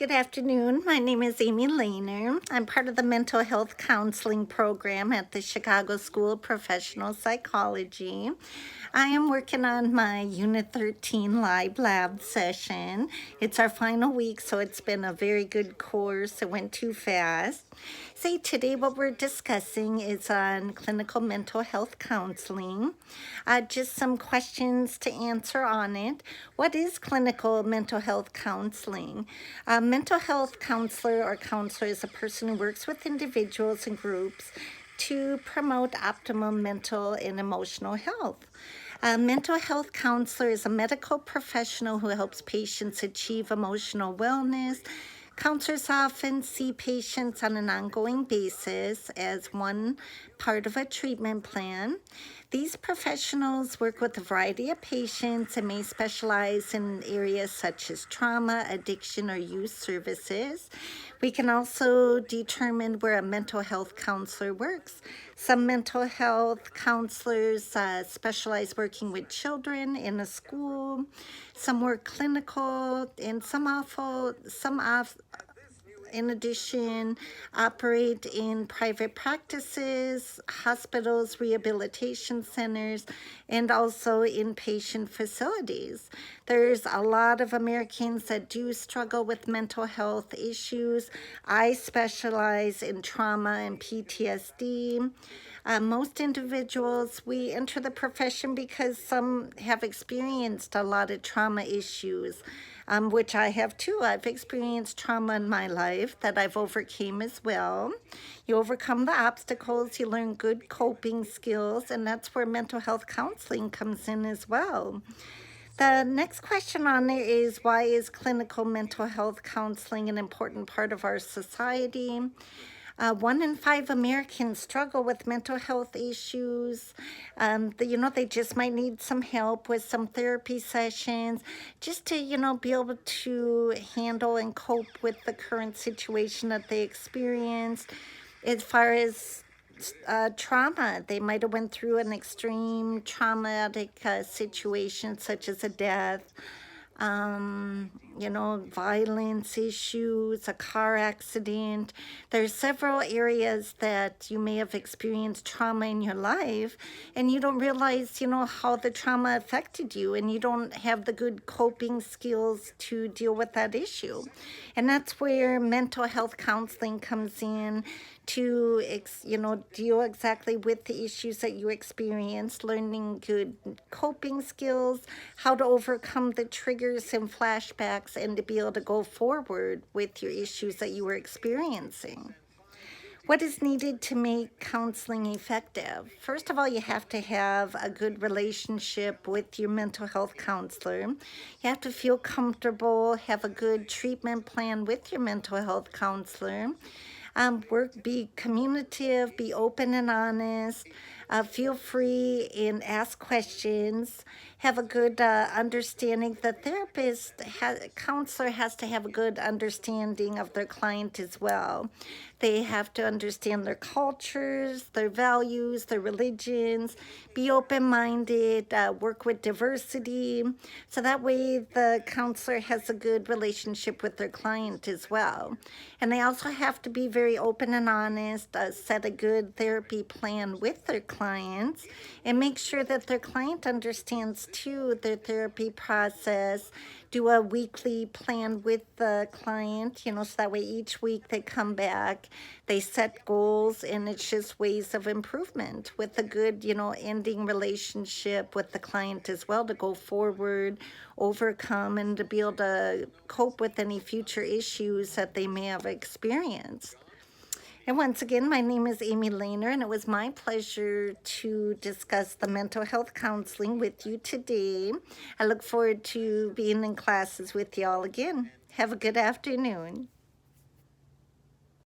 Good afternoon. My name is Amy Lehner. I'm part of the mental health counseling program at the Chicago School of Professional Psychology. I am working on my Unit 13 live lab session. It's our final week, so it's been a very good course. It went too fast. So today what we're discussing is on clinical mental health counseling. Just some questions to answer on it. What is clinical mental health counseling? A mental health counselor or counselor is a person who works with individuals and groups to promote optimum mental and emotional health. A mental health counselor is a medical professional who helps patients achieve emotional wellness. Counselors often see patients on an ongoing basis as one part of a treatment plan. These professionals work with a variety of patients and may specialize in areas such as trauma, addiction, or youth services. We can also determine where a mental health counselor works. Some mental health counselors specialize working with children in a school. Some work clinical, and in addition, operate in private practices, hospitals, rehabilitation centers, and also inpatient facilities. There's a lot of Americans that do struggle with mental health issues. I specialize in trauma and PTSD. Most individuals, we enter the profession because some have experienced a lot of trauma issues, which I have too. I've experienced trauma in my life that I've overcame as well. You overcome the obstacles, you learn good coping skills, and that's where mental health counseling comes in as well. The next question on there is, why is clinical mental health counseling an important part of our society? 1 in 5 Americans struggle with mental health issues. They just might need some help with some therapy sessions just to, be able to handle and cope with the current situation that they experienced. As far as trauma, they might have went through an extreme traumatic situation such as a death, violence issues, a car accident. There's several areas that you may have experienced trauma in your life, and you don't realize, how the trauma affected you, and you don't have the good coping skills to deal with that issue. And that's where mental health counseling comes in to, deal exactly with the issues that you experienced, learning good coping skills, how to overcome the triggers and flashbacks, and to be able to go forward with your issues that you were experiencing. What is needed to make counseling effective? First of all, you have to have a good relationship with your mental health counselor. You have to feel comfortable, have a good treatment plan with your mental health counselor. Be communicative, be open and honest. Feel free and ask questions. Have a good understanding. The counselor has to have a good understanding of their client as well. They have to understand their cultures, their values, their religions, be open-minded, work with diversity. So that way the counselor has a good relationship with their client as well. And they also have to be very open and honest, set a good therapy plan with their clients, and make sure that their client understands too their therapy process. Do a weekly plan with the client, so that way each week they come back, they set goals, and it's just ways of improvement with a good, ending relationship with the client as well, to go forward, overcome, and to be able to cope with any future issues that they may have experienced. And once again, my name is Amy Lehner, and it was my pleasure to discuss the mental health counseling with you today. I look forward to being in classes with you all again. Have a good afternoon.